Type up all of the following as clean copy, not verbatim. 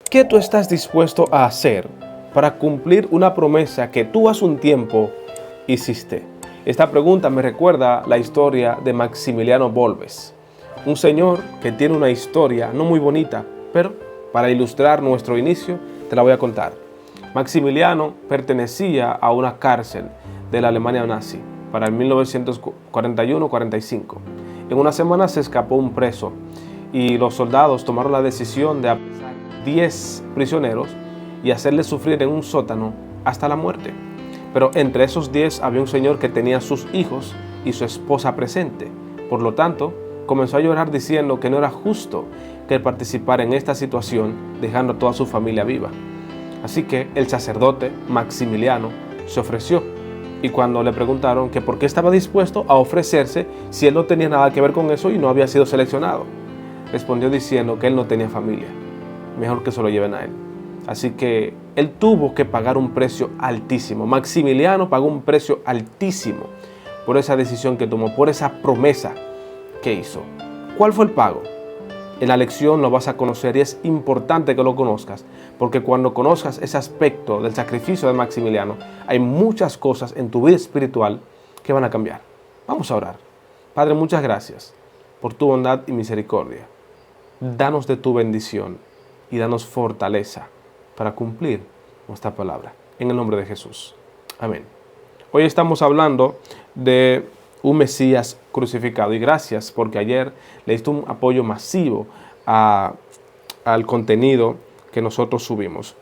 ¿Qué tú estás dispuesto a hacer para cumplir una promesa que tú hace un tiempo hiciste? Esta pregunta me recuerda la historia de Maximiliano Volves, un señor que tiene una historia no muy bonita, pero para ilustrar nuestro inicio te la voy a contar. Maximiliano pertenecía a una cárcel de la Alemania nazi para el 1941-45. En una semana se escapó un preso y los soldados tomaron la decisión de apresar 10 prisioneros y hacerles sufrir en un sótano hasta la muerte. Pero entre esos 10 había un señor que tenía sus hijos y su esposa presente. Por lo tanto, comenzó a llorar diciendo que no era justo que él participara en esta situación dejando a toda su familia viva. Así que el sacerdote Maximiliano se ofreció, y cuando le preguntaron que por qué estaba dispuesto a ofrecerse si él no tenía nada que ver con eso y no había sido seleccionado, respondió diciendo que él no tenía familia, mejor que se lo lleven a él. Así que él tuvo que pagar un precio altísimo. Maximiliano pagó un precio altísimo por esa decisión que tomó, por esa promesa que hizo. ¿Cuál fue el pago? En la lección lo vas a conocer y es importante que lo conozcas, porque cuando conozcas ese aspecto del sacrificio de Maximiliano, hay muchas cosas en tu vida espiritual que van a cambiar. Vamos a orar. Padre, muchas gracias por tu bondad y misericordia. Danos de tu bendición y danos fortaleza para cumplir nuestra palabra. En el nombre de Jesús. Amén. Hoy estamos hablando de un Mesías crucificado. Y gracias porque ayer le diste un apoyo masivo al contenido que nosotros subimos.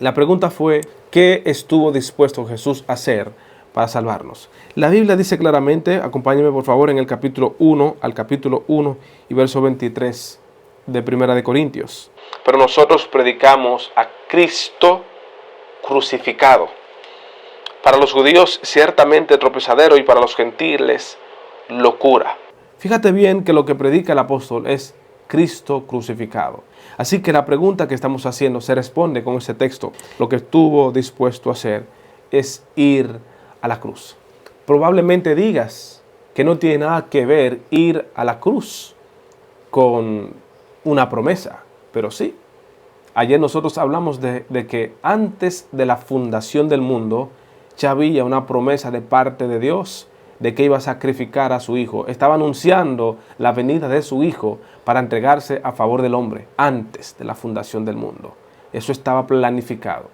La pregunta fue, ¿qué estuvo dispuesto Jesús a hacer para salvarnos? La Biblia dice claramente, acompáñenme por favor en el capítulo 1, al capítulo 1 y verso 23 de Primera de Corintios. Pero nosotros predicamos a Cristo crucificado. Para los judíos ciertamente tropezadero y para los gentiles locura. Fíjate bien que lo que predica el apóstol es Cristo crucificado. Así que la pregunta que estamos haciendo se responde con ese texto. Lo que estuvo dispuesto a hacer es ir a la cruz. Probablemente digas que no tiene nada que ver ir a la cruz con una promesa, pero sí. Ayer nosotros hablamos de que antes de la fundación del mundo ya había una promesa de parte de Dios de que iba a sacrificar a su Hijo. Estaba anunciando la venida de su Hijo para entregarse a favor del hombre antes de la fundación del mundo. Eso estaba planificado.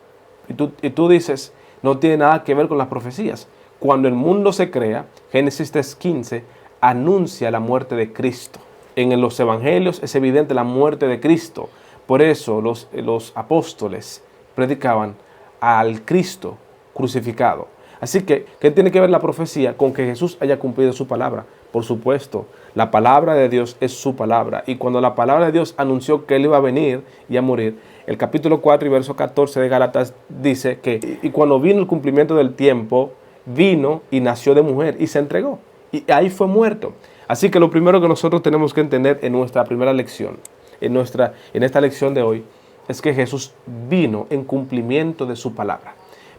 Y tú dices, no tiene nada que ver con las profecías. Cuando el mundo se crea, Génesis 3:15 anuncia la muerte de Cristo. En los evangelios es evidente la muerte de Cristo. Por eso los apóstoles predicaban al Cristo crucificado. Así que, ¿qué tiene que ver la profecía con que Jesús haya cumplido su palabra? Por supuesto, la palabra de Dios es su palabra. Y cuando la palabra de Dios anunció que Él iba a venir y a morir, el capítulo 4 y verso 14 de Gálatas dice que y cuando vino el cumplimiento del tiempo, vino y nació de mujer y se entregó. Y ahí fue muerto. Así que lo primero que nosotros tenemos que entender en nuestra primera lección, en esta lección de hoy, es que Jesús vino en cumplimiento de su palabra.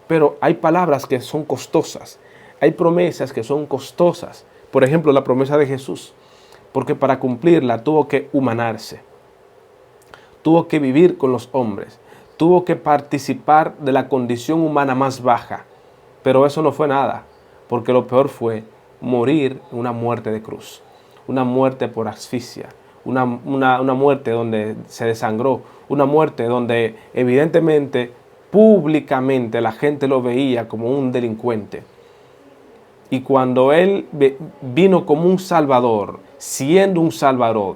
Pero hay palabras que son costosas, hay promesas que son costosas. Por ejemplo, la promesa de Jesús, porque para cumplirla tuvo que humanarse, tuvo que vivir con los hombres, tuvo que participar de la condición humana más baja. Pero eso no fue nada, porque lo peor fue morir una muerte de cruz, una muerte por asfixia, una muerte donde se desangró, una muerte donde evidentemente públicamente la gente lo veía como un delincuente. Y cuando Él vino como un salvador, siendo un salvador,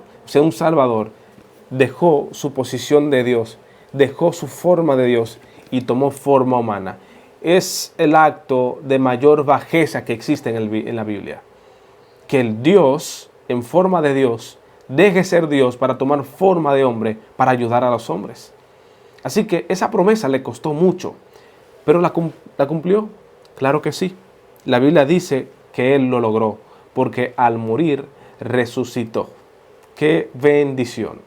dejó su posición de Dios, dejó su forma de Dios y tomó forma humana. Es el acto de mayor bajeza que existe en la Biblia. Que el Dios, en forma de Dios, deje ser Dios para tomar forma de hombre para ayudar a los hombres. Así que esa promesa le costó mucho, pero ¿la cumplió? Claro que sí. La Biblia dice que Él lo logró, porque al morir resucitó. ¡Qué bendición!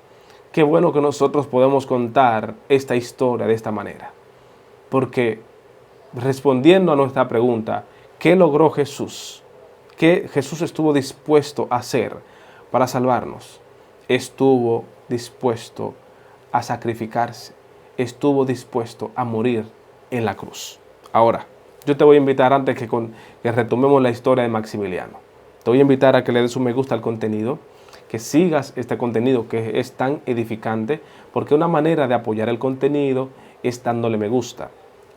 Qué bueno que nosotros podemos contar esta historia de esta manera. Porque respondiendo a nuestra pregunta, ¿qué logró Jesús? ¿Qué Jesús estuvo dispuesto a hacer para salvarnos? Estuvo dispuesto a sacrificarse, estuvo dispuesto a morir en la cruz. Ahora, yo te voy a invitar antes que retomemos la historia de Maximiliano. Te voy a invitar a que le des un me gusta al contenido, que sigas este contenido que es tan edificante, porque una manera de apoyar el contenido es dándole me gusta,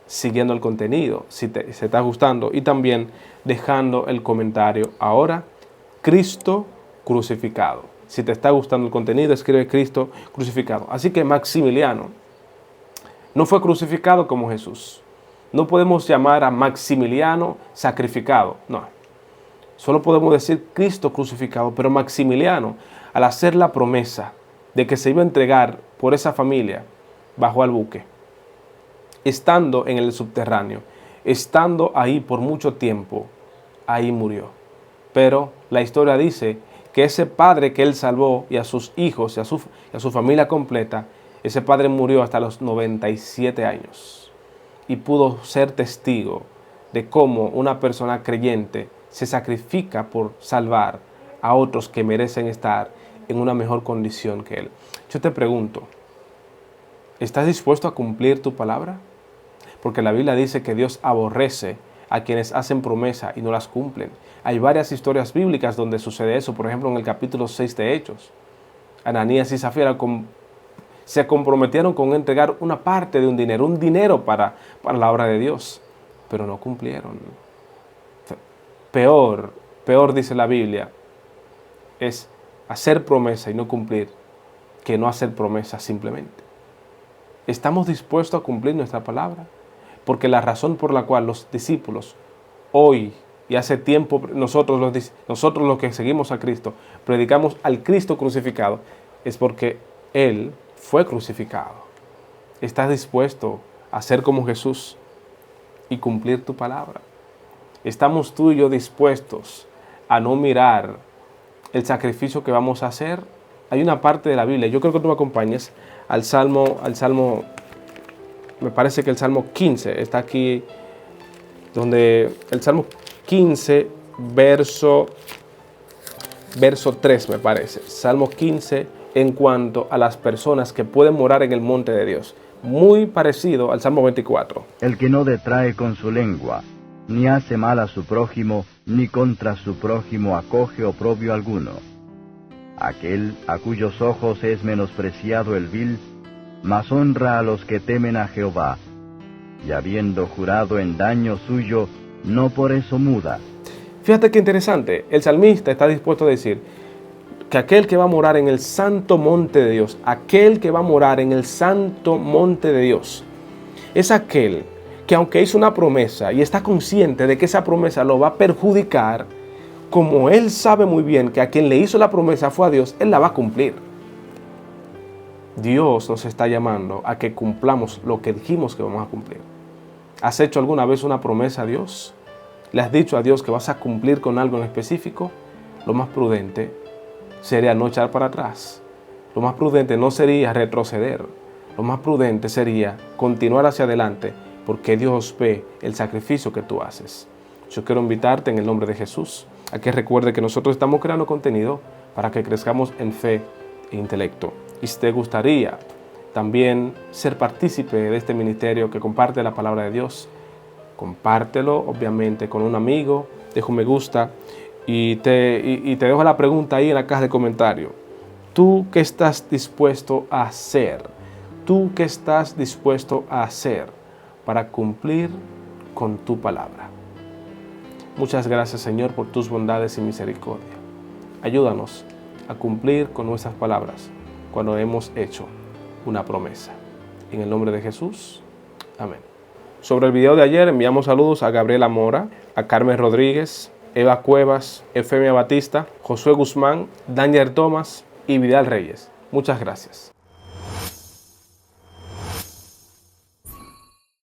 siguiendo el contenido, si te está gustando, y también dejando el comentario ahora, Cristo crucificado. Si te está gustando el contenido, escribe Cristo crucificado. Así que Maximiliano no fue crucificado como Jesús. No podemos llamar a Maximiliano sacrificado, no. Solo podemos decir Cristo crucificado, pero Maximiliano, al hacer la promesa de que se iba a entregar por esa familia, bajó al buque, estando en el subterráneo, estando ahí por mucho tiempo, ahí murió. Pero la historia dice que ese padre que él salvó y a sus hijos y a su familia completa, ese padre murió hasta los 97 años y pudo ser testigo de cómo una persona creyente se sacrifica por salvar a otros que merecen estar en una mejor condición que él. Yo te pregunto, ¿estás dispuesto a cumplir tu palabra? Porque la Biblia dice que Dios aborrece a quienes hacen promesa y no las cumplen. Hay varias historias bíblicas donde sucede eso. Por ejemplo, en el capítulo 6 de Hechos, Ananías y Zafira se comprometieron con entregar una parte de un dinero para la obra de Dios, pero no cumplieron. Peor dice la Biblia, es hacer promesa y no cumplir que no hacer promesa simplemente. ¿Estamos dispuestos a cumplir nuestra palabra? Porque la razón por la cual los discípulos hoy y hace tiempo nosotros los que seguimos a Cristo predicamos al Cristo crucificado es porque Él fue crucificado. ¿Estás dispuesto a ser como Jesús y cumplir tu palabra? ¿Estamos tú y yo dispuestos a no mirar el sacrificio que vamos a hacer? Hay una parte de la Biblia, yo creo que tú me acompañes al Salmo, me parece que el Salmo 15 está aquí, donde el Salmo 15, verso 3 me parece. Salmo 15 en cuanto a las personas que pueden morar en el monte de Dios. Muy parecido al Salmo 24. El que no detrae con su lengua, ni hace mal a su prójimo, ni contra su prójimo acoge oprobio alguno. Aquel a cuyos ojos es menospreciado el vil, mas honra a los que temen a Jehová, y habiendo jurado en daño suyo, no por eso muda. Fíjate qué interesante, el salmista está dispuesto a decir que aquel que va a morar en el santo monte de Dios, aquel que va a morar en el santo monte de Dios, es aquel que aunque hizo una promesa y está consciente de que esa promesa lo va a perjudicar, como él sabe muy bien que a quien le hizo la promesa fue a Dios, él la va a cumplir. Dios nos está llamando a que cumplamos lo que dijimos que vamos a cumplir. ¿Has hecho alguna vez una promesa a Dios? ¿Le has dicho a Dios que vas a cumplir con algo en específico? Lo más prudente sería no echar para atrás. Lo más prudente no sería retroceder. Lo más prudente sería continuar hacia adelante, porque Dios ve el sacrificio que tú haces. Yo quiero invitarte en el nombre de Jesús a que recuerde que nosotros estamos creando contenido para que crezcamos en fe e intelecto. Y si te gustaría también ser partícipe de este ministerio que comparte la palabra de Dios, compártelo obviamente con un amigo, deja un me gusta y te dejo la pregunta ahí en la caja de comentarios. ¿Tú qué estás dispuesto a hacer? ¿Tú qué estás dispuesto a hacer para cumplir con tu palabra? Muchas gracias, Señor, por tus bondades y misericordia. Ayúdanos a cumplir con nuestras palabras cuando hemos hecho una promesa. En el nombre de Jesús, amén. Sobre el video de ayer enviamos saludos a Gabriela Mora, a Carmen Rodríguez, Eva Cuevas, Efemia Batista, Josué Guzmán, Daniel Tomás y Vidal Reyes. Muchas gracias.